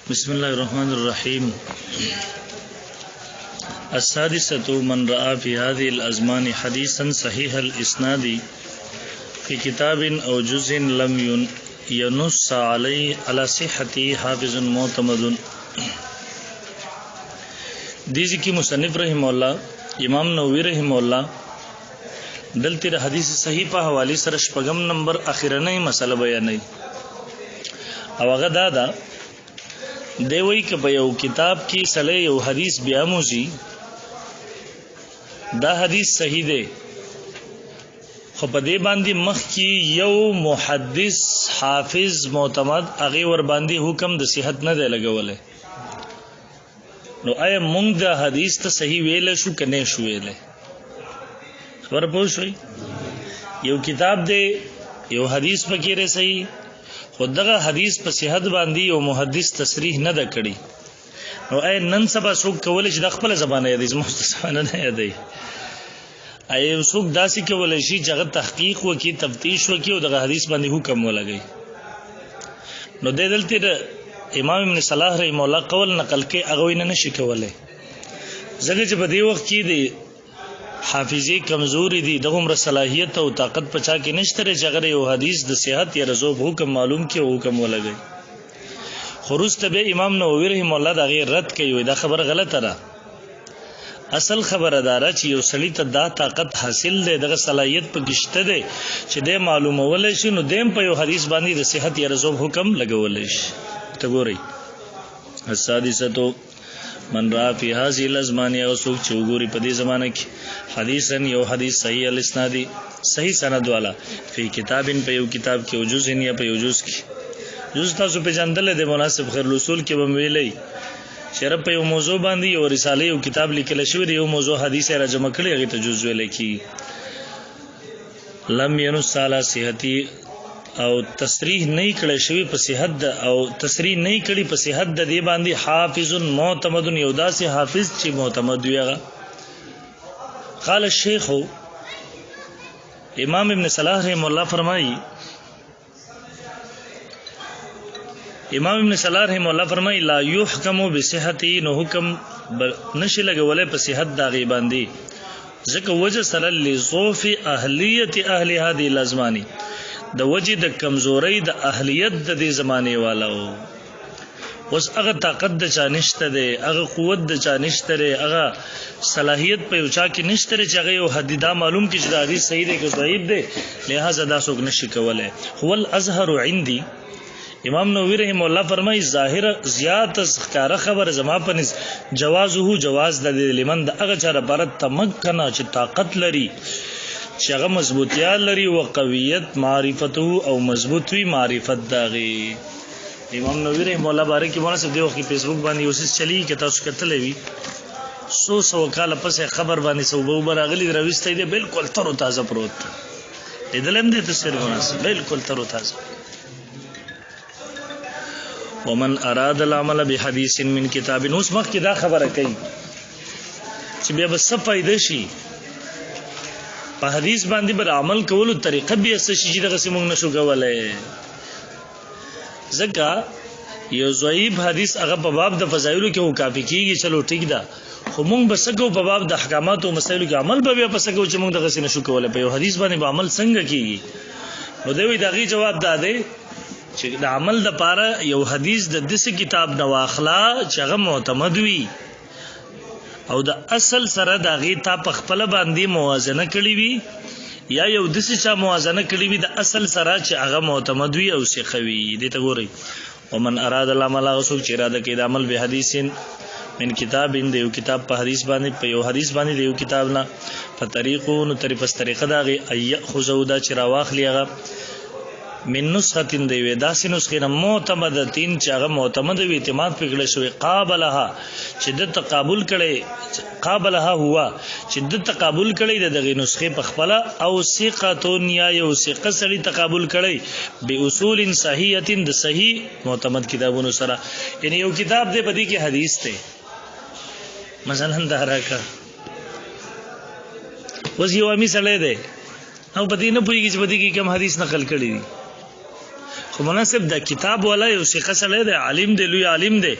बिस्मिल्लाहिर्रहमानिर्रहीम। अस्सादिसतु मन रआ फी हाज़िहिल अज़मानि हदीसन सहीहल इस्नादी फी किताबिन औ जुज़िन लम यनुस्स अलैहि अला सिहती हाफ़िज़ुन मुअतमदुन। दीज़ी की मुसन्निफ़ रहिमहुल्लाह इमाम नववी रहिमहुल्लाह दलतिर हदीस सही पा हवाली सर शपगम नंबर आखिरने मसला बयानई और अगर दादा देवई के पयौ किताब की सले यौ हदीस ब्यामुजी दा हदीस सही दे खो पदे बांदी मख की यौ मुहद्दिस हाफिज मोतमद अगे वर बांदी हुक्म द सिहत न दे लगवले नो आय मुंग द हदीस त सही वेले शु कने शु वेले खबर पहुंच यौ किताब दे यौ हदीस पकीरे सही खुदगा हदीस पर सेहत बांधी और मुहद्दिस तसरीह न द कड़ी और ए नन सबा सुख कवले च दखपल ज़बान हदीस मुस्तसमान न यदई ए सुख दासी कवले शी जगत तहकीक व की तफ्तीश व की और दगा हदीस बांधी हुक्म व लगी नो दे दलती इमाम इब्न सलाह रहमहुल्लाह कवल नकल के अगवी न शिकवले जगह जब दे वक्त की दे हाफिजी कमजोरी दी दगुमर सलाहियत और ताकत पचा के नश्तरे जगरे वो हदीस द सेहत या रज़ोब हुक्म मालूम के हुक्म वो लगे खुरुस तबे इमाम नववी रहमहुल्लाह दा गैर रद्द कई दा खबर गलत रहा असल खबर अदारा ची यो सली त दा ताकत हासिल दे दग सलाहियत पर गिश्त दे चे दे मालूम वले नु देम पे यो हदीस बांधी द सेहत या रज़ोब हुक्म लगे वले तगोरी अस्सादिसतो मन रआ फी हाज़िहिल अज़मानि अगसुक चौगोरी पदी ज़माने की हदीसन यो हदीस सही अल इस्नादी सही सनद वाला फी किताबिन पे यो किताब के उजुज़िन या पे उजुज़ की जुज़ तासु पे जानदले दे मुनासिब खैर उसूल के बमवेले शरब पे यो मौजू बांधी और रिसाले यो किताब लिखल शवी यो मौजू हदीस रा जमा कड़ी अगे तो जुज़ वेले की लम यनुस्स अला सिहती और तसरीह नहीं कड़े शवी पर सेहत और तसरीह नहीं कड़ी पर सेहत दे बांधी हाफिजुन मुअतमदुन यौदा से हाफिज ची मुअतमद हुआ क़ाल शेख हो इमाम इब्न सलाह रहमहुल्लाह फरमाई ला युहकमु बिसिहती नो हुक्म नशी लगे वले पर सेहत दागी बांधी ज़िक्र वजह सर लिज़ोफ़ी अहलियत अहली हादिहिल अज़मानी द वजी द कमजोरी द अहलियत द दे ज़माने वाला हो उस अगर ताकत द चानिश्त दे अगर क़ुव्वत द चानिश्त दे अगर सलाहियत पे उचा की निश्तरे जगह वो हदीदा मालूम की जदा हदीस सही दे कि ज़ईफ़ दे लिहाजा दा सोग नशी कवल है हुवल अज़हरु इंदी इमाम नववी रहमहुल्लाह फरमाई ज़ाहिर ज़ियात ज़कार खबर ज़मा पनिस जवाज़ुहु जवाज़ द दे लिमन द अगर चारा भारत तमक्कना च ताकत लरी चगा मजबूतिया लरी व कवियत मारिफतु और मजबूती मारिफत दागी इमाम नववी रहमहुल्लाह बारे की मौला से देखो कि फेसबुक बानी उसी चली के तास कतले भी सौ काल पस खबर बानी सो ऊबर अगली रविस्ते दे बिल्कुल तरो ताज़ा प्रोत इदलम दे तस्वीर होना से बिल्कुल तरो ताज़ा वमन अराद अल अमल बिहदीसिन मिन किताबिन उस वक्त की दा खबर कई कि बे बस फायदे शी په حدیث باندې بر عمل کولو طریقه به اس شي دغه سیمون نشو کولای زکه یو ضعیف حدیث هغه په باب د فضایلو کې او کافی کیږي چلو ټیک ده خو مونږ بسګو په باب د احکامات او مسایلو کې عمل به پسګو چې مونږ دغه سینه شو کولای په یو حدیث باندې به عمل څنګه کیږي نو دوی دغه جواب داده چې د عمل د پاره یو حدیث د دسه کتاب نو اخلا چې هغه معتمد وي او د اصل سره د غي تا پخپل باندې موازنه کړی وي یا یو د څه چا موازنه کړی وي د اصل سره چې هغه معتمد وي او سیخوي دې ته ګوري ومن اراد العمل غسو چې اراده کوي د عمل به حدیثین من کتاب ان دیو کتاب په حدیث باندې په یو حدیث باندې دیو کتاب نه په طریقو نو طریقه دا غي ای خذودا چې راواخلی هغه من نسختین دی داسې نسخه معتمدتین چې هغه معتمد وي اعتماد پکړل شوی قابلها چې د تقابل کړي قابلها هوا چې د تقابل کړي دغه نسخه په خپل او ثقتون یا یو ثقه سړي تقابل کړي به اصول صحیحه د صحیح معتمد کتابونو سره یعنی یو کتاب دی بدی کې حدیث ته مثلا دهراکا وز یو امی سړی دی او بدی نه پوهیږي چې بدی کې کوم حدیث نقل کړي خو مناسب د کتاب ولا یو ثقه سره دی، عالم دی، لوی عالم دی،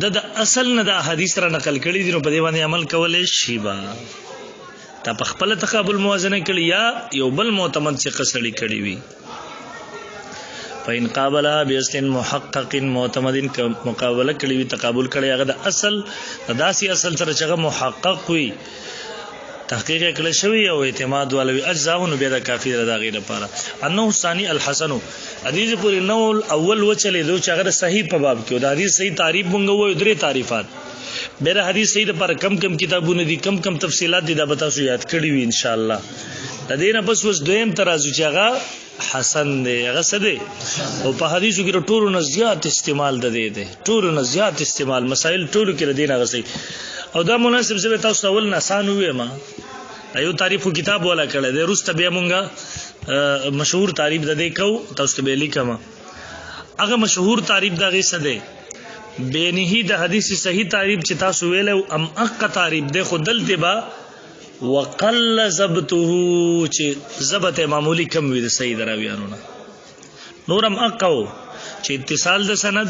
د اصل نه د حدیث را نقل کړي دي، نو په دې باندې عمل کولای شي با تا په خپل تقابل موازنه کړي یا یو بل معتمد ثقه سره کړي وي. فإن قابلها بأصل محقق معتمد مقابله کړي وي، تقابل کړي هغه د اصل داسي اصل سره چې هغه محقق وي، تحقیق کړي شوی او اعتماد ولوي اجزاونه به د کافی د غیر لپاره. انه ثانی الحسن حدیث پورې نو اول وچلې دو چې هغه صحیح په باب کې د حدیث صحیح تعریف مونږ وایو، درې تعریفات بیره حدیث صحیح لپاره کم کم کتابونه دي، کم کم تفصيلات دي، دا به تاسو یاد کړی وي ان شاء الله. د دې نه بس وس دویم ترازو چې هغه حسن دی، هغه څه دی او په حدیثو کې ټولو نه زیات استعمال د دې دی، ټولو نه زیات استعمال مسائل ټولو کې د دې نه غسي او دا مناسب څه تاسو اول نه آسان وې ما ایو تعریف کتاب ولا کړه د روس ته بیا مونږه مشهور تعریف د دې کو تاسو به لیکم. هغه مشهور تعریف دا غي څه دی بینه د حدیث صحیح تعریف چې تاسو ویلو ام اق تعریف دی خودل تبا وقل ضبطه چې ضبط معمولی کم وي د صحیح دراویانو نه، نورم اقو چې اتصال د سند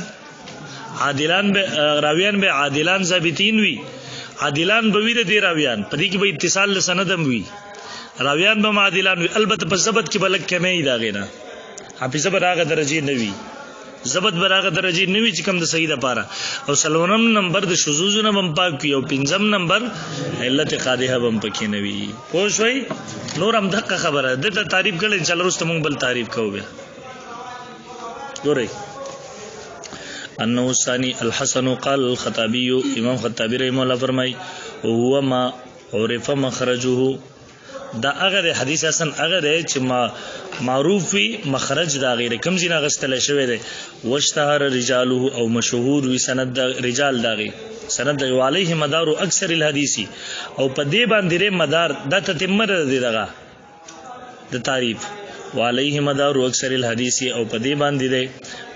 عادلان به راویان به عادلان ضابطین وي، عادلان به وي د دی راویان په دې کې به اتصال د سندم وي، راویان به عادلان وي، البته په ضبط کې بلک کمې دا غینا حافظه براغه درجه نه وي، ضبط براغه درجه نه وي چې کم د صحیح د پاره، او سلورم نمبر د شذوذ نه بم پاک یو پنځم نمبر علت قادحه بم پکې نه وي. پوه شوي؟ نور هم دغه خبره د تعریف کړل ان شاء الله رستم بل تعریف کوو بیا ګورئ. انه ثانی الحسن قال الخطابي امام خطابی رحمه الله فرمای هو ما عرف مخرجه دا هغه حدیث حسن هغه چې ما معروف وي مخرج دا غیر کم زینا غستل شوی دی، واشتهر رجاله او مشهور وي سند رجال داغي سند علیه مدار اکثر الحدیث او په دې باندې مدار د تتمه دی دغه د تعریف وعليه مدار اکثر الحدیث او په دې باندې دی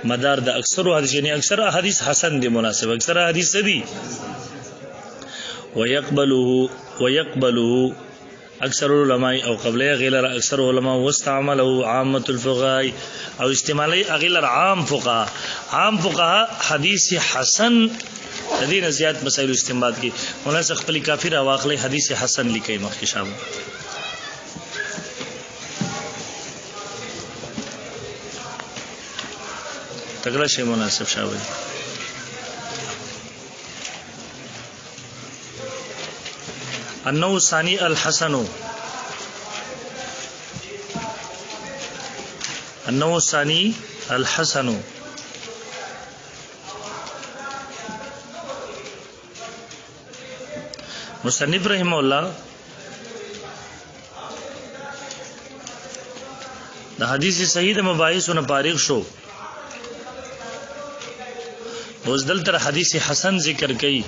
مدار د اکثر حدیث یعنی اکثر حدیث حسن دی مناسب اکثر حدیث دی ويقبله اکثر علماء او قبله غیر اکثر علماء واستعمله عامه الفقهاء او استعمالی غیر عام فقهاء حدیث حسن دین زیات مسائل استنباط کی مولانا خپل کافر واخلې حدیث حسن لیکي مخکې شامل تګلا شی مناسب شاوي. انه ثانی الحسن مصنف رحمه الله د حدیث صحیح د مباحثونو فارغ شو، اوس دلته حدیث حسن ذکر کړي.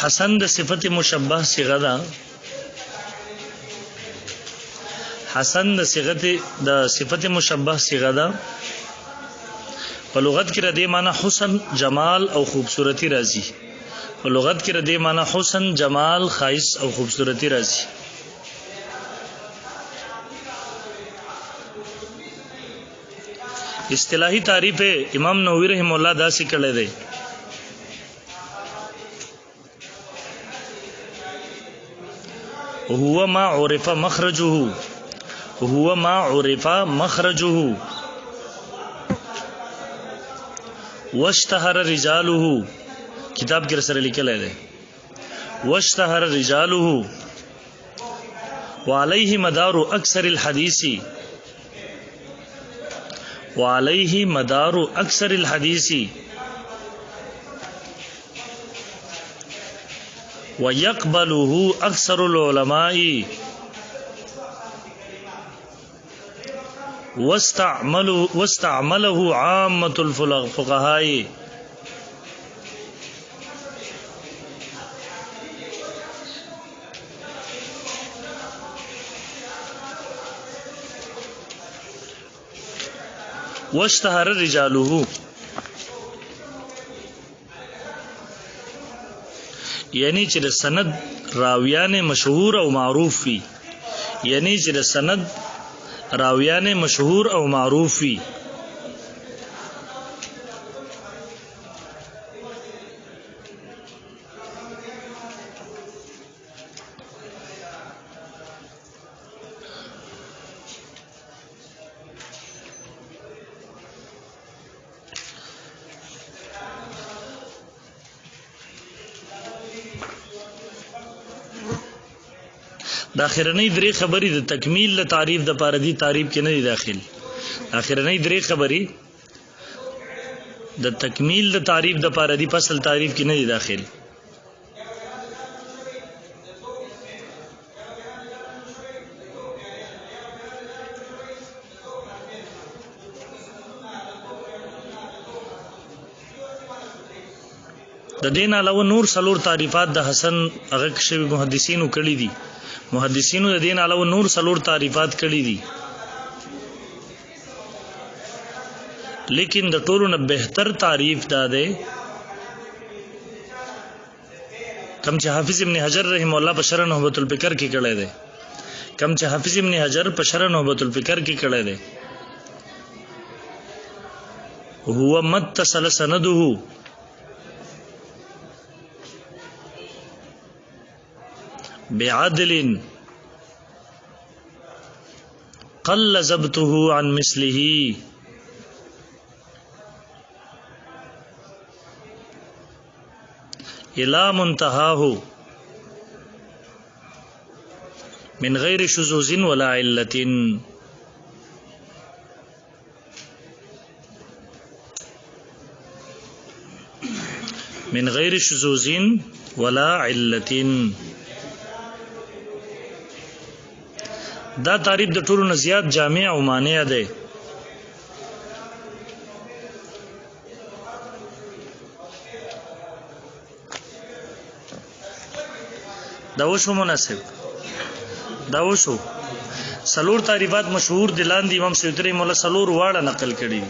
حسن د صفت مشبہ صيغه ده، حسن د صفت مشبہ صيغه ده په لغت کې ردی معنی حسن جمال او خوبصورتی راځي، په لغت کې ردی معنی حسن جمال خاص او خوبصورتی راځي. اصطلاحی تعریف امام نووي رحم الله داسې کړی دی هو ما عرف مخرجه واشتهر رجاله کتاب کې سره لیکل دی واشتهر رجاله وعليه مدار اکثر الحديث ويقبله اكثر العلماء واستعمله عامة الفقهاء. واشتهر رجاله یعنی چې د سند راویان مشهور او معروف وي، یعنی چې د سند راویان مشهور او معروف وي. د اخرنۍ درې خبرې د تکمیل له تعریف د پاره دي، تعریف کې نه دي داخل. اخرنۍ درې خبرې د تکمیل د تعریف د پاره دي، فصل تعریف کې نه دي داخل. د دین علاوه نور څلور تعریفات د حسن هغه شوی محدثینو کړي دي. محدثینو د دین علاوه نور څلور تعریفات کړي دي، لیکن د ټولو نه بهتر تعریف دا دی کم چې حافظ ابن حجر رحم الله په شرح نهبۃ الفکر کې کړی دی. کم چې حافظ ابن حجر په شرح نهبۃ الفکر کې کړی دی، هو متصل سنده بعدل قل ضبطه عن مثله الى منتهاه من غیر شذوذ ولا علة. من غیر شذوذ ولا علة. دا تعریف د ټولو نه زیات جامع او مانع دی. دا وشو مناسب، دا وشو څلور تعریفات مشهور دي، لاندې امام سیوطي رحمه الله څلور واړه نقل کړي.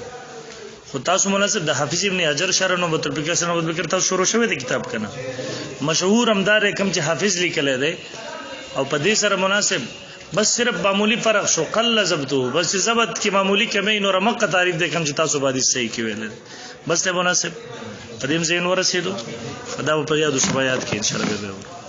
خو تاسو مناسب د حافظ ابن حجر شرح نهبۃ الفکر سره نهبۃ الفکر تاسو شروع شوی د کتاب کنه مشهور همدار کم چې حافظ لیکل دی، او په دې سره مناسب بس صرف معمولی فرق شو، قل ضبطو، بس ضبط کی معمولی کمی نور مقه تعریف دے کم چې تاسو باندې صحیح کې ویل بس ته مناسب. پدیم زین ورسېدو دا په یادو شبایات کې ان شاء الله به